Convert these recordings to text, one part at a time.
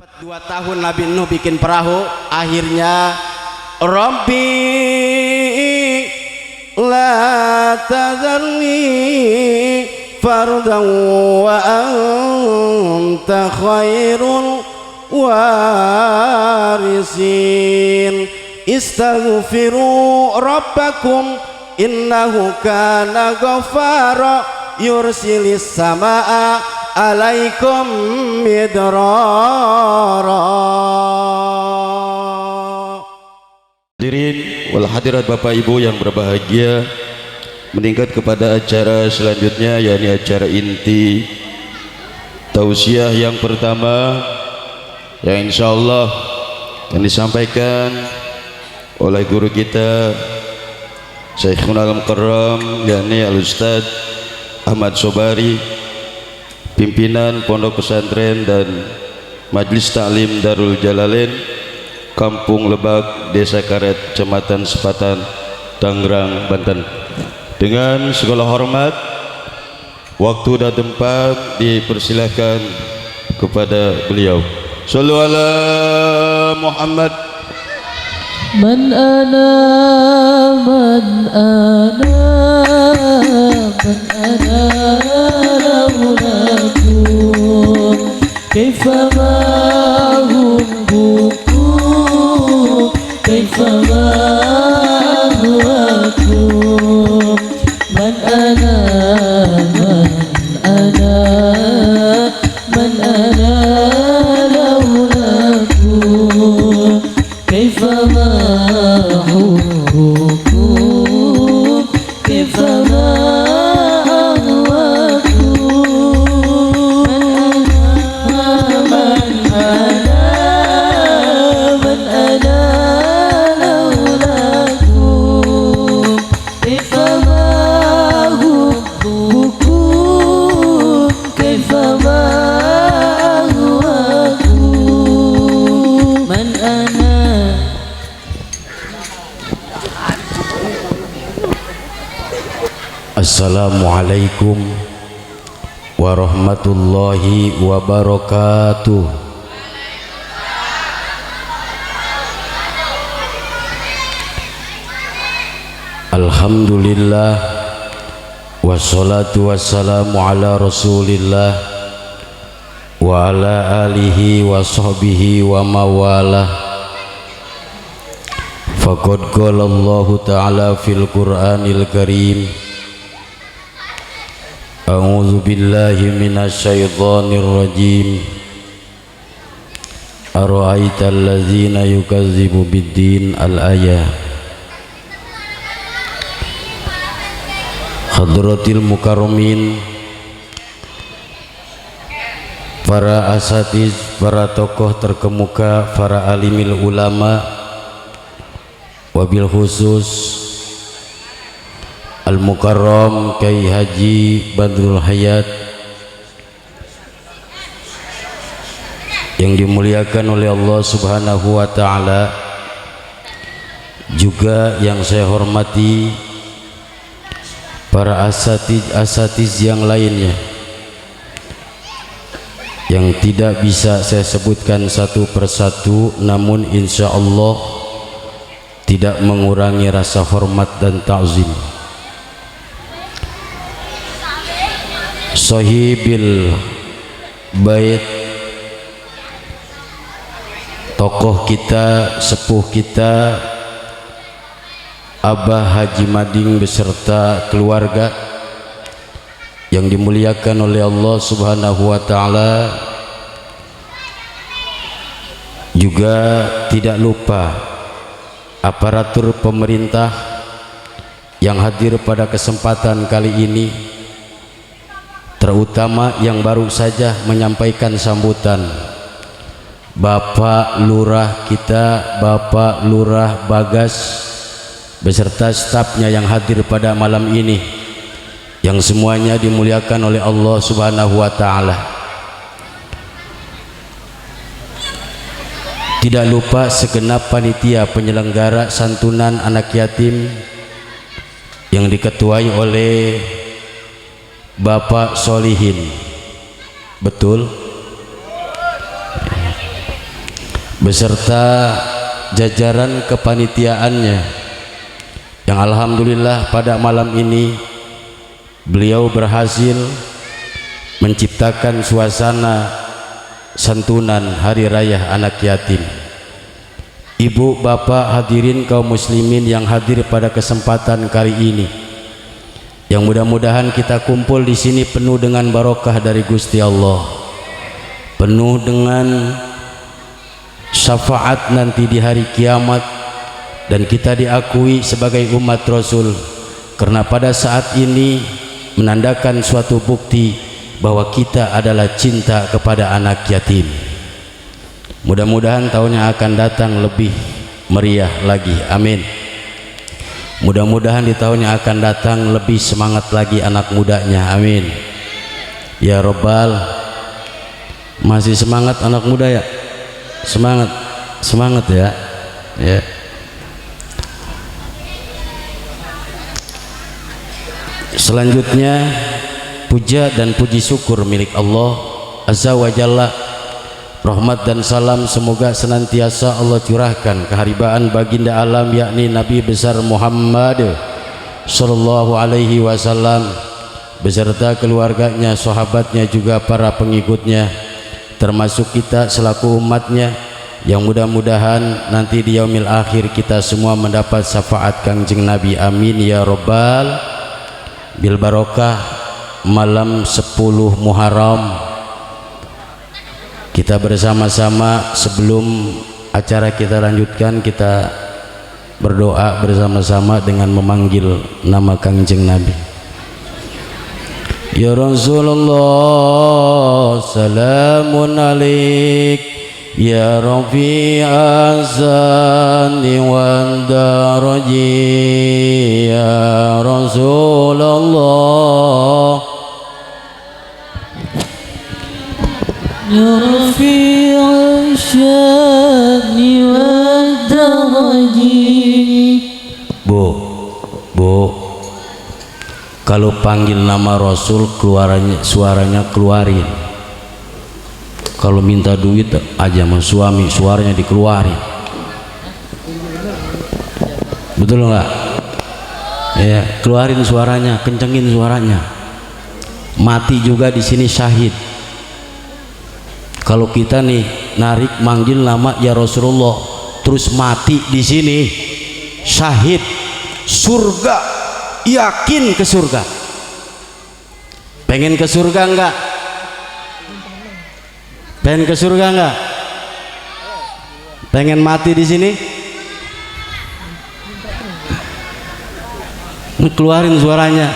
2 tahun Nabi Nuh bikin perahu, akhirnya Rabbi la tadharni fardan wa anta khairul warisin istaghfiru rabbakum innahu kana ghaffara yursilis samaa alaikum midrara. Hadirin wal hadirat Bapak Ibu yang berbahagia, meningkat kepada acara selanjutnya, yakni acara inti tausiah yang pertama yang insyaallah yang disampaikan oleh guru kita Syekhul Al-Mukarram, yakni Al-Ustaz Ahmad Sobari, pimpinan Pondok Pesantren dan Majelis Taklim Darul Jalalain, Kampung Lebak, Desa Karet, Kecamatan Sepatan, Tangerang, Banten. Dengan segala hormat, waktu dan tempat dipersilahkan kepada beliau. Shallu ala Muhammad. Man ana laulakum kaifa ma hum bukum kaifa ma huwakum man ana laulakum kaifa ma hukum kaifa ma Assalamualaikum warahmatullahi wabarakatuh. Alhamdulillah wassalatu wassalamu ala rasulillah wa ala alihi wa sahbihi wa mawalah. Faqad qala Allahu ta'ala fil Qur'anil Karim, A'udzu billahi minasyaitonir rajim. Ara'aital ladzina yukazzibu biddin al-ayah. Hadratil mukarramin, para asatiz, para tokoh terkemuka, para alimil ulama, wabil khusus Al-Mukarram Kyai Haji Badrul Hayat yang dimuliakan oleh Allah Subhanahu wa ta'ala, juga yang saya hormati para asatiz yang lainnya yang tidak bisa saya sebutkan satu persatu, namun insya Allah tidak mengurangi rasa hormat dan ta'zim. Sahibil bait, tokoh kita, sepuh kita, Abah Haji Mading beserta keluarga yang dimuliakan oleh Allah Subhanahu wa ta'ala, juga tidak lupa aparatur pemerintah yang hadir pada kesempatan kali ini, terutama yang baru saja menyampaikan sambutan, Bapak Lurah kita, Bapak Lurah Bagas beserta stafnya yang hadir pada malam ini, yang semuanya dimuliakan oleh Allah Subhanahu wa ta'ala. Tidak lupa segenap panitia penyelenggara santunan anak yatim yang diketuai oleh Bapak Solihin. Betul? beserta jajaran kepanitiaannya, yang alhamdulillah pada malam ini beliau berhasil menciptakan suasana santunan hari raya anak yatim. Ibu, bapak, hadirin kaum muslimin yang hadir pada kesempatan kali ini, yang mudah-mudahan kita kumpul di sini penuh dengan barokah dari Gusti Allah, penuh dengan syafaat nanti di hari kiamat, dan kita diakui sebagai umat Rasul karena pada saat ini menandakan suatu bukti bahwa kita adalah cinta kepada anak yatim. Mudah-mudahan tahun yang akan datang lebih meriah lagi, amin. Mudah-mudahan di tahun yang akan datang lebih semangat lagi anak mudanya, amin ya Rabbal. Masih semangat anak muda ya? Semangat ya. Selanjutnya puja dan puji syukur milik Allah Azza wa Jalla. Rahmat dan salam semoga senantiasa Allah curahkan keharibaan baginda alam yakni Nabi besar Muhammad sallallahu alaihi wasallam beserta keluarganya, sahabatnya, juga para pengikutnya, termasuk kita selaku umatnya, yang mudah-mudahan nanti di yaumil akhir kita semua mendapat syafaat Kangjeng Nabi, amin ya Rabbal. Bil barokah malam 10 Muharram, kita bersama-sama sebelum acara kita lanjutkan, kita berdoa bersama-sama dengan memanggil nama Kangjeng Nabi. Ya Rasulullah salamun alaik, ya Rafi'az zani wal daraji, ya Rasulullah Ya Rafi'al sya'ni wad daraji. Bu, kalau panggil nama Rasul suaranya keluarin. Kalau minta duit aja sama suami suaranya dikeluarin. Betul nggak? Ya, keluarin suaranya, kencengin suaranya. Mati juga di sini syahid. Kalau kita nih narik manggil nama ya Rasulullah terus mati di sini, syahid, surga, yakin ke surga. Pengen ke surga enggak? Pengen ke surga enggak? Pengen mati di sini? Keluarin suaranya,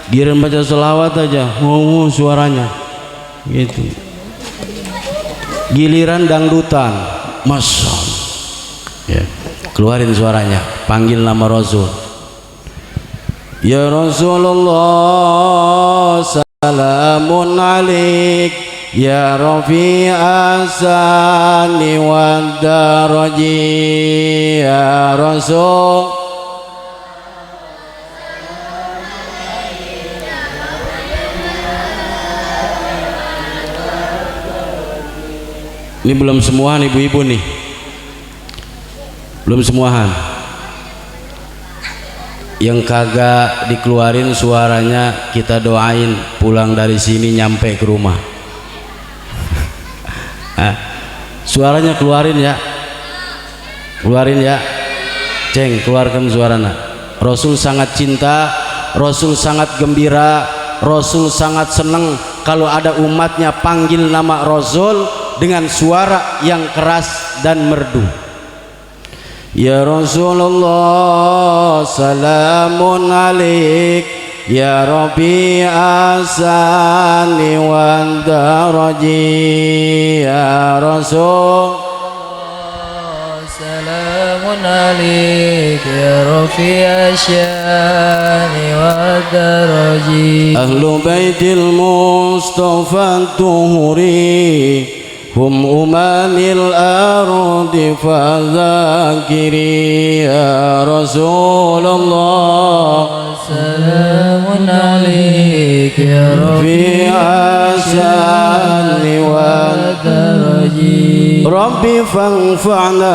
giliran baca selawat aja, suaranya gitu. Giliran dangdutan, masya Allah, ya, keluarin suaranya, panggil nama Rasul. Ya Rasulullah salamun alaik, ya Rafi'az zani wad daraji, ya Rasul. Ini belum semuahan ibu-ibu nih, belum semuahan. Yang kagak dikeluarin suaranya kita doain pulang dari sini nyampe ke rumah. Suaranya keluarin ya, keluarin ya, ceng, keluarkan suaranya. Rasul sangat cinta, Rasul sangat gembira, Rasul sangat senang kalau ada umatnya panggil nama Rasul dengan suara yang keras dan merdu. Ya Rasulullah salamun alaik, ya Rafi'az zani wad daraji, ya Rasul. Salamun alaik, ya Rafi'az sya'ni wad daraji. Ahlu baitil Mustafa tuhuri, hum umanil ardi fadzakiri, ya Rasulullah. Salamun alaik, ya Rafi'az zani wad daraji. Rabbi fanfa'na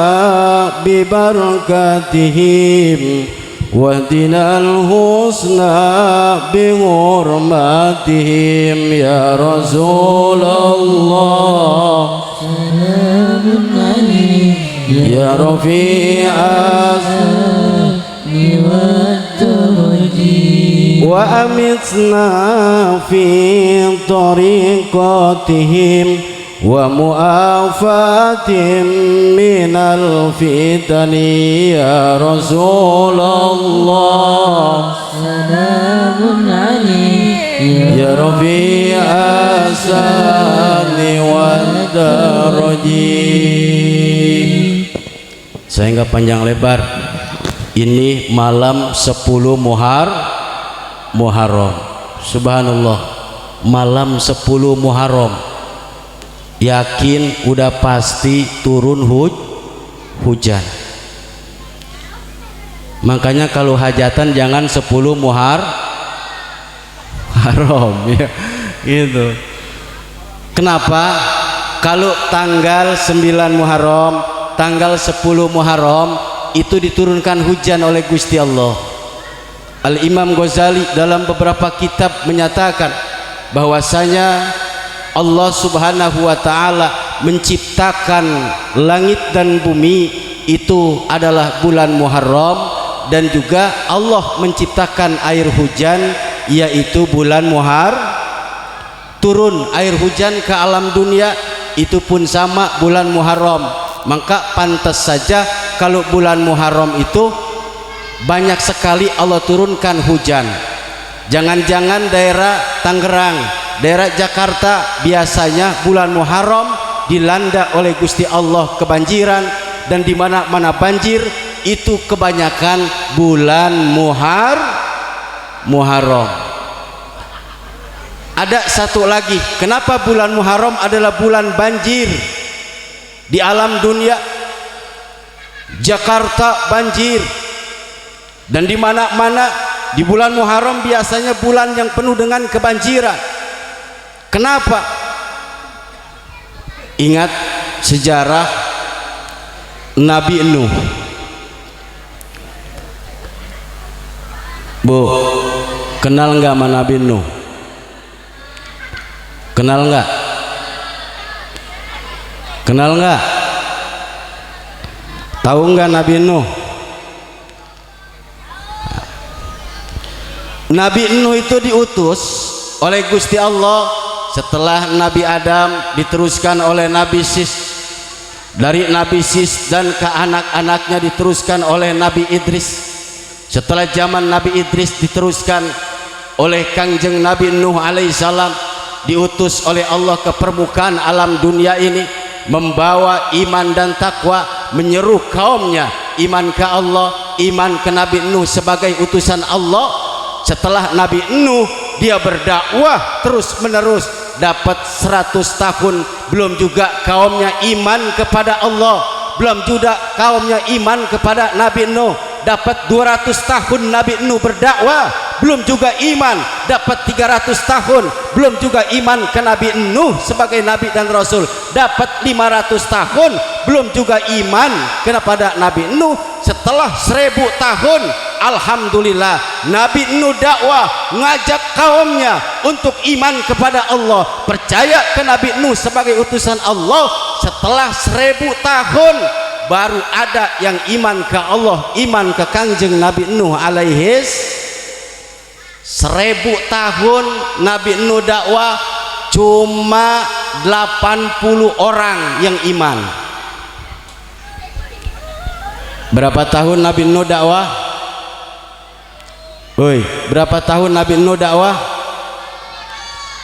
bibarakatihim wahdinal husna bihurmatihim ya Rasulullah Salamun alaika ya Rafi'as wa amitna fi tariqatihim wa mu'afatim minal fitani ya Rasulullah Salamun alaika ya Rafi'as sani wad daraji. Saya nggak panjang lebar. Ini malam 10 Muharram. Subhanallah, malam 10 Muharram. Yakin udah pasti turun hujan. Makanya kalau hajatan jangan 10 Muharram ya. Gitu. Kenapa? Kalau tanggal 9 Muharram, tanggal 10 Muharram itu diturunkan hujan oleh Gusti Allah. Al-Imam Ghazali dalam beberapa kitab menyatakan bahwasanya Allah Subhanahu wa taala menciptakan langit dan bumi itu adalah bulan Muharram, dan juga Allah menciptakan air hujan yaitu bulan turun air hujan ke alam dunia itu pun sama bulan Muharram. Maka pantas saja kalau bulan Muharram itu banyak sekali Allah turunkan hujan. Jangan-jangan daerah Tangerang, daerah Jakarta biasanya bulan Muharram dilanda oleh Gusti Allah kebanjiran, dan di mana-mana banjir itu kebanyakan bulan Muharram. Ada satu lagi, kenapa bulan Muharram adalah bulan banjir di alam dunia? Jakarta banjir, dan di mana-mana di bulan Muharram biasanya bulan yang penuh dengan kebanjiran. Kenapa? Ingat sejarah Nabi Nuh. Bu, kenal nggak sama Nabi Nuh? Kenal nggak? Kenal nggak? Tahu nggak Nabi Nuh? Nabi Nuh itu diutus oleh Gusti Allah setelah Nabi Adam, diteruskan oleh Nabi Sis, dari Nabi Sis dan ke anak-anaknya diteruskan oleh Nabi Idris. Setelah zaman Nabi Idris diteruskan oleh Kangjeng Nabi Nuh alaihissalam, diutus oleh Allah ke permukaan alam dunia ini, membawa iman dan takwa, menyeru kaumnya iman ke Allah, iman ke Nabi Nuh sebagai utusan Allah. Setelah Nabi Nuh dia berdakwah terus menerus, dapat 100 tahun, belum juga kaumnya iman kepada Allah, belum juga kaumnya iman kepada Nabi Nuh. Dapat 200 tahun Nabi Nuh berdakwah, belum juga iman. Dapat 300 tahun, belum juga iman ke Nabi Nuh sebagai Nabi dan Rasul. Dapat 500 tahun, belum juga iman kepada Nabi Nuh. Setelah 1000 tahun, alhamdulillah Nabi Nuh dakwah, ngajak kaumnya untuk iman kepada Allah, percaya ke Nabi Nuh sebagai utusan Allah. Setelah 1000 tahun baru ada yang iman ke Allah, iman ke Kangjeng Nabi Nuh alaihis. 1000 tahun Nabi Nuh dakwah, cuma 80 orang yang iman. Berapa tahun Nabi Nuh dakwah? Woi, berapa tahun Nabi Nuh dakwah?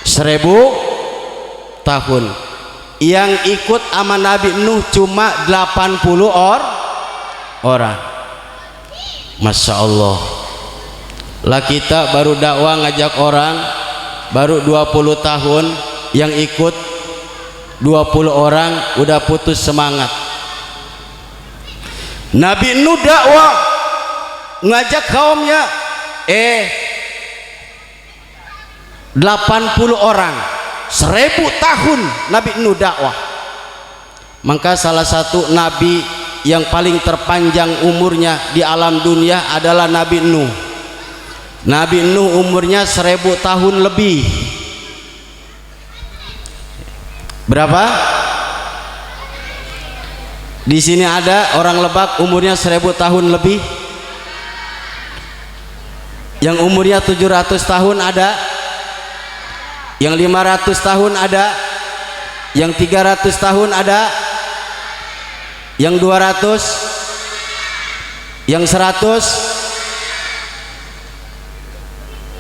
1000 tahun. Yang ikut sama Nabi Nuh cuma 80 orang. Masya Allah. Lah kita baru dakwah ngajak orang baru 20 tahun, yang ikut 20 orang udah putus semangat. Nabi Nuh dakwah ngajak kaumnya 80 orang, 1000 tahun Nabi Nuh dakwah. Maka salah satu nabi yang paling terpanjang umurnya di alam dunia adalah Nabi Nuh. Nabi Nuh umurnya 1000 tahun lebih. Berapa? Di sini ada orang Lebak umurnya 1000 tahun lebih. Yang umurnya 700 tahun ada. Yang 500 tahun ada. Yang 300 tahun ada. Yang 200, yang 100,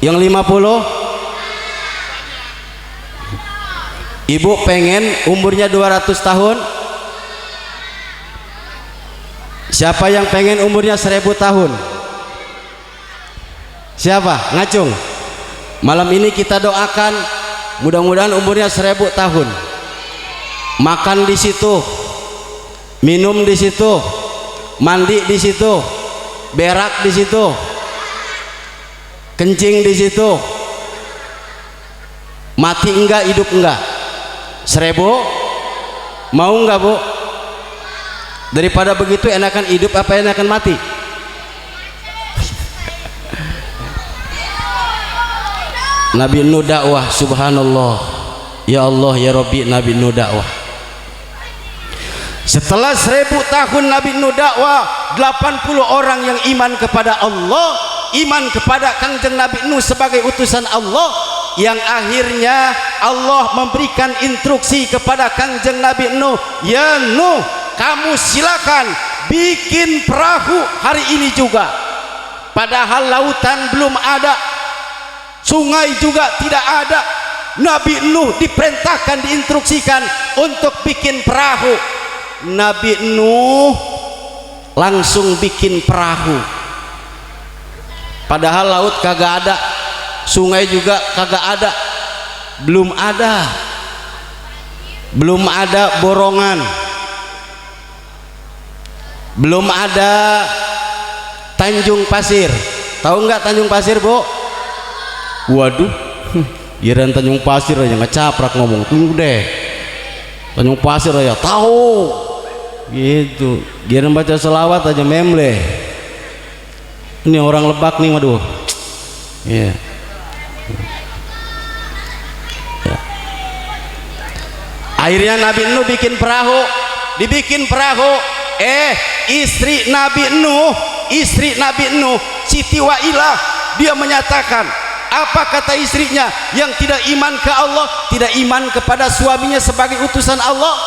yang 50. Ibu pengen umurnya 200 tahun? Siapa yang pengen umurnya 1000 tahun? Siapa? Ngacung. Malam ini kita doakan mudah-mudahan umurnya 1000 tahun. Makan di situ, minum di situ, mandi di situ, berak di situ, kencing di situ. Mati enggak, hidup enggak? 1000 mau enggak, Bu? Daripada begitu enakan hidup apa enakan mati? Nabi Nuh dakwah, subhanallah. Ya Allah ya Rabbi, Nabi Nuh dakwah. Setelah 1000 tahun Nabi Nuh dakwah, 80 orang yang iman kepada Allah, iman kepada Kangjeng Nabi Nuh sebagai utusan Allah, yang akhirnya Allah memberikan instruksi kepada Kangjeng Nabi Nuh, ya Nuh, kamu silakan bikin perahu hari ini juga. Padahal lautan belum ada, sungai juga tidak ada. Nabi Nuh diperintahkan, diinstruksikan untuk bikin perahu. Nabi Nuh langsung bikin perahu. Padahal laut kagak ada, sungai juga kagak ada, belum ada borongan, belum ada Tanjung Pasir. Tahu nggak Tanjung Pasir, Bu? Waduh, giliran Tanjung Pasir aja ngecaprak ngomong. Tunggu deh, Tanjung Pasir aja tahu gitu. Giliran baca selawat aja memble. Ini orang Lebak nih, waduh. Iya. Ya. Akhirnya Nabi Nuh bikin perahu, dibikin perahu. Istri Nabi Nuh, Siti Wailah, dia menyatakan, apa kata istrinya yang tidak iman ke Allah, tidak iman kepada suaminya sebagai utusan Allah?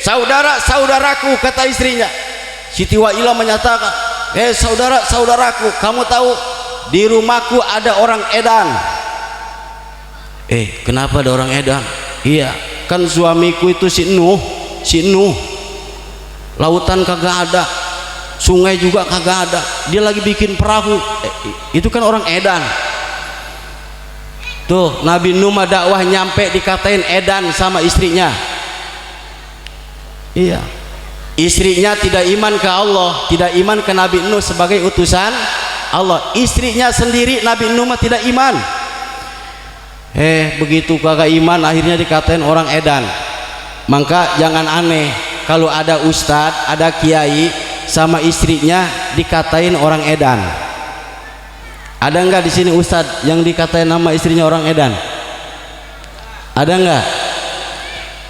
Saudara-saudaraku, kata istrinya. Siti Wailah menyatakan, saudara-saudaraku, kamu tahu di rumahku ada orang edan. Kenapa ada orang edan? Iya, kan suamiku itu si Nuh. Lautan kagak ada, sungai juga kagak ada, dia lagi bikin perahu. Itu kan orang edan. Tuh Nabi Nuh mah dakwah nyampe dikatain edan sama istrinya. Iya, istrinya tidak iman ke Allah, tidak iman ke Nabi Nuh sebagai utusan Allah. Istrinya sendiri Nabi Nuh mah tidak iman. Begitu kagak iman akhirnya dikatain orang edan. Maka jangan aneh kalau ada ustadz, ada kiai sama istrinya dikatain orang edan. Ada nggak di sini ustadz yang dikatain nama istrinya orang edan? Ada nggak?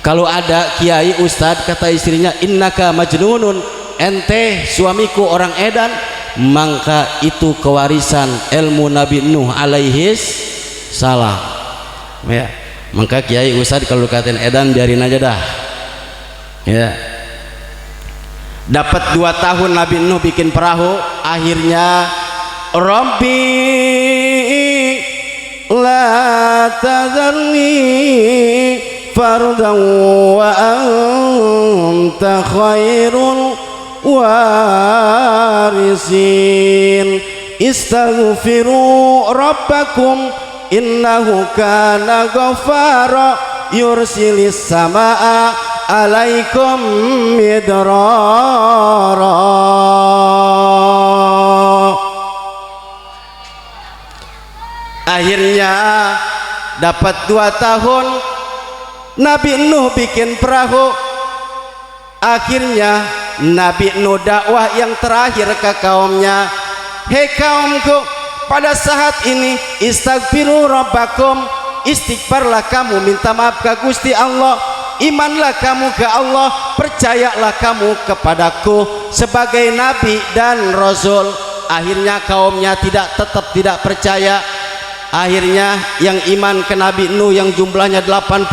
Kalau ada kiai ustadz kata istrinya, innaka majnunun, ente suamiku orang edan, maka itu kewarisan ilmu Nabi Nuh alaihis salam. Ya, maka kiai ustadz kalau dikatain edan biarin aja dah. Ya, dapat 2 tahun Nabi Nuh bikin perahu. Akhirnya Rabbi la tadharni fardan wa anta khairul warisin istaghfiru rabbakum innahu kana ghaffara yursilis samaa alaikum midrara. Akhirnya dapat 2 tahun Nabi Nuh bikin perahu. Akhirnya Nabi Nuh dakwah yang terakhir ke kaumnya, hei kaumku, pada saat ini istaghfiru rabbakum, istighfarlah kamu, minta maaf ke Gusti Allah, imanlah kamu ke Allah, percayalah kamu kepadaku sebagai nabi dan rasul. Akhirnya kaumnya tetap tidak percaya. Akhirnya yang iman ke Nabi Nuh yang jumlahnya 80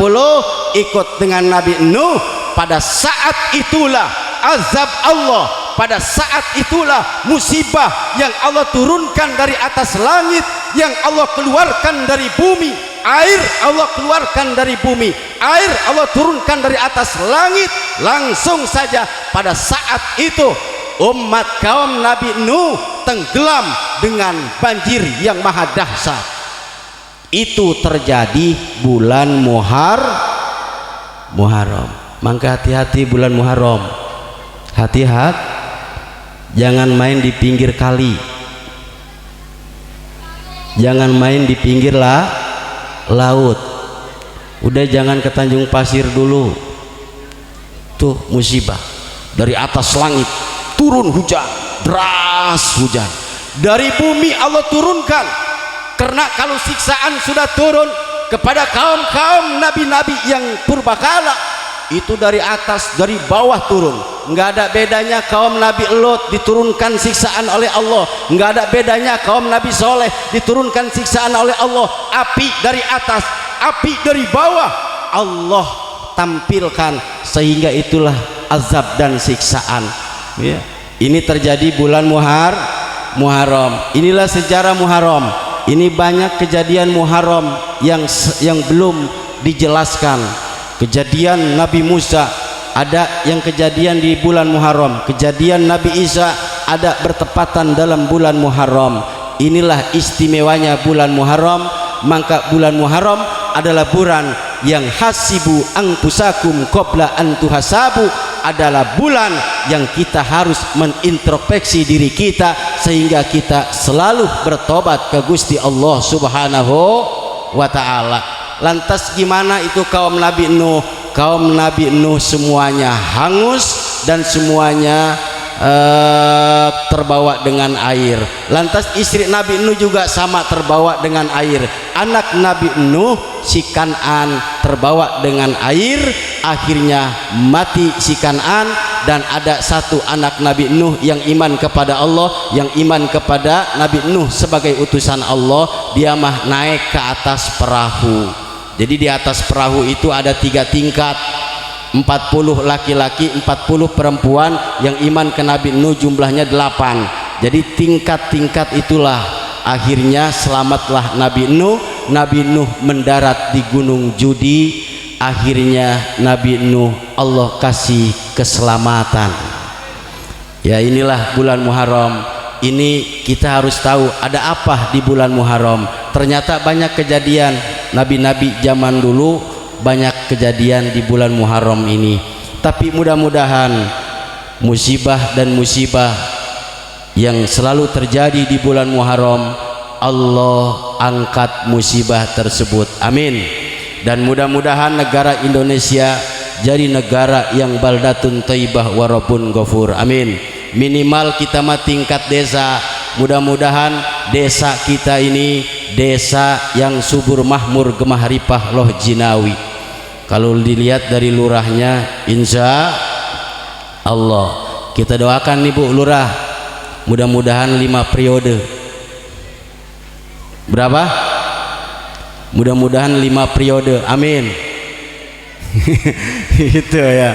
ikut dengan Nabi Nuh. Pada saat itulah azab Allah, pada saat itulah musibah yang Allah turunkan dari atas langit, yang Allah keluarkan dari bumi. Air Allah keluarkan dari bumi, air Allah turunkan dari atas langit. Langsung saja pada saat itu umat kaum Nabi Nuh tenggelam dengan banjir yang maha dahsyat. Itu terjadi bulan Muharram. Maka hati-hati bulan Muharram, hati-hati, jangan main di pinggir kali, jangan main di pinggir laut, udah jangan ke Tanjung Pasir dulu. Tuh musibah dari atas langit turun hujan, deras hujan dari bumi Allah turunkan. Karena kalau siksaan sudah turun kepada kaum-kaum nabi-nabi yang purbakala, itu dari atas, dari bawah turun. Nggak ada bedanya kaum Nabi Lot diturunkan siksaan oleh Allah, nggak ada bedanya kaum Nabi Soleh diturunkan siksaan oleh Allah. Api dari atas, api dari bawah, Allah tampilkan, sehingga itulah azab dan siksaan. Ya. Ini terjadi bulan Muharram. Inilah sejarah Muharram. Ini banyak kejadian Muharram yang belum dijelaskan. Kejadian Nabi Musa ada yang kejadian di bulan Muharram. Kejadian Nabi Isa ada bertepatan dalam bulan Muharram. Inilah istimewanya bulan Muharram. Maka bulan Muharram adalah bulan yang hasibu anfusakum qabla an tuhasabu, adalah bulan yang kita harus menintrospeksi diri kita sehingga kita selalu bertobat ke Gusti Allah Subhanahu wa ta'ala. Lantas gimana itu kaum Nabi Nuh? Kaum Nabi Nuh semuanya hangus dan semuanya terbawa dengan air. Lantas istri Nabi Nuh juga sama terbawa dengan air. Anak Nabi Nuh si Kan'an terbawa dengan air. Akhirnya mati si Kan'an, dan ada satu anak Nabi Nuh yang iman kepada Allah, yang iman kepada Nabi Nuh sebagai utusan Allah. Dia mah naik ke atas perahu. Jadi di atas perahu itu ada 3 tingkat, 40 laki-laki, 40 perempuan yang iman ke Nabi Nuh, jumlahnya 8. Jadi tingkat-tingkat itulah akhirnya selamatlah Nabi Nuh. Nabi Nuh mendarat di Gunung Judi. Akhirnya Nabi Nuh Allah kasih keselamatan. Ya, inilah bulan Muharram. Ini kita harus tahu ada apa di bulan Muharram. Ternyata banyak kejadian nabi-nabi zaman dulu, banyak kejadian di bulan Muharram ini. Tapi mudah-mudahan musibah dan musibah yang selalu terjadi di bulan Muharram, Allah angkat musibah tersebut. Amin. Dan mudah-mudahan negara Indonesia jadi negara yang baldatun thayyibah wa rabbun ghafur. Amin. Minimal kita mah tingkat desa, mudah-mudahan desa kita ini desa yang subur makmur gemah ripah loh jinawi. Kalau dilihat dari lurahnya, insya Allah kita doakan nih Bu Lurah, mudah-mudahan 5 periode. Berapa? Mudah-mudahan 5 periode. Amin. Gitu ya.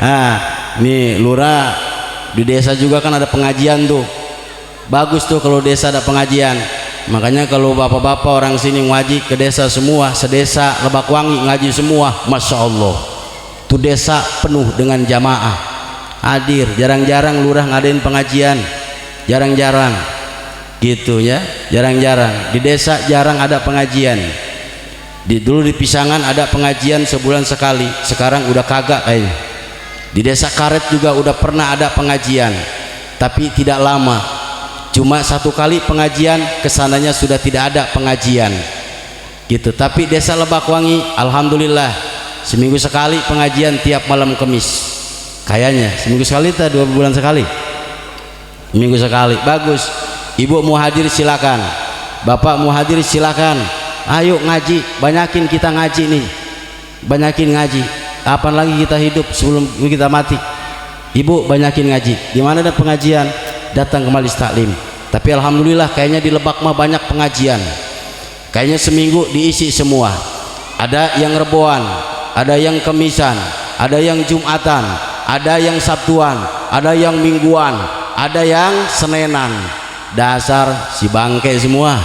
Nah, nih Lurah di desa juga kan ada pengajian tuh. Bagus tuh kalau desa ada pengajian. Makanya kalau bapak-bapak orang sini ngaji ke desa semua, sedesa Lebak Wangi ngaji semua, Masya Allah. Tuh desa penuh dengan jamaah hadir. Jarang-jarang lurah ngadain pengajian, jarang-jarang gitu ya, jarang-jarang. Di desa jarang ada pengajian. Dulu di Pisangan ada pengajian sebulan sekali, sekarang udah kagak kayaknya. Di desa Karet juga udah pernah ada pengajian, tapi tidak lama, cuma 1 kali pengajian, kesananya sudah tidak ada pengajian gitu. Tapi desa Lebak Wangi alhamdulillah seminggu sekali pengajian tiap malam Kamis. Kayaknya seminggu sekali atau 2 bulan sekali? Minggu sekali. Bagus. Ibu mau hadir silakan, bapak mau hadir silakan. Ayo ngaji, banyakin kita ngaji nih, banyakin ngaji. Kapan lagi kita hidup sebelum kita mati? Ibu banyakin ngaji. Di mana ada pengajian? Datang ke majelis taklim. Tapi alhamdulillah kayaknya di Lebak mah banyak pengajian. Kayaknya seminggu diisi semua. Ada yang reboan, ada yang kemisan, ada yang jumatan, ada yang sabtuan, ada yang mingguan, ada yang senenan. Dasar si bangke semua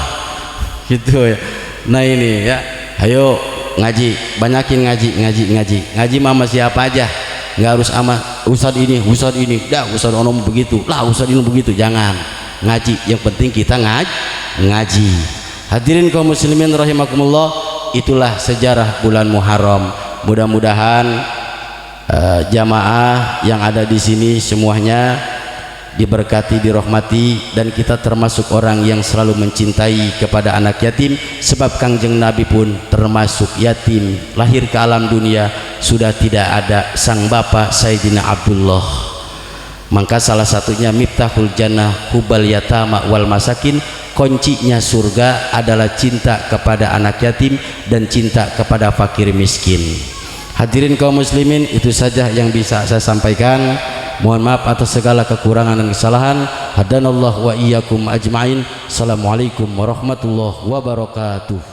gitu ya. Nah ini ya, ayo ngaji, banyakin ngaji mama siapa aja, nggak harus sama ustad ini, dah ustad ono begitu lah, ustad ini begitu, jangan. Ngaji, yang penting kita ngaji. Hadirin kaum muslimin rahimakumullah, itulah sejarah bulan Muharram. Mudah-mudahan jamaah yang ada di sini semuanya diberkati, dirahmati, dan kita termasuk orang yang selalu mencintai kepada anak yatim, sebab Kangjeng Nabi pun termasuk yatim, lahir ke alam dunia sudah tidak ada sang bapa Sayyidina Abdullah. Maka salah satunya miftahul jannah hubal yatama wal masakin, kuncinya surga adalah cinta kepada anak yatim dan cinta kepada fakir miskin. Hadirin kaum muslimin, itu saja yang bisa saya sampaikan. Mohon maaf atas segala kekurangan dan kesalahan. Hadanallahu wa iyyakum ajmain. Assalamualaikum warahmatullahi wabarakatuh.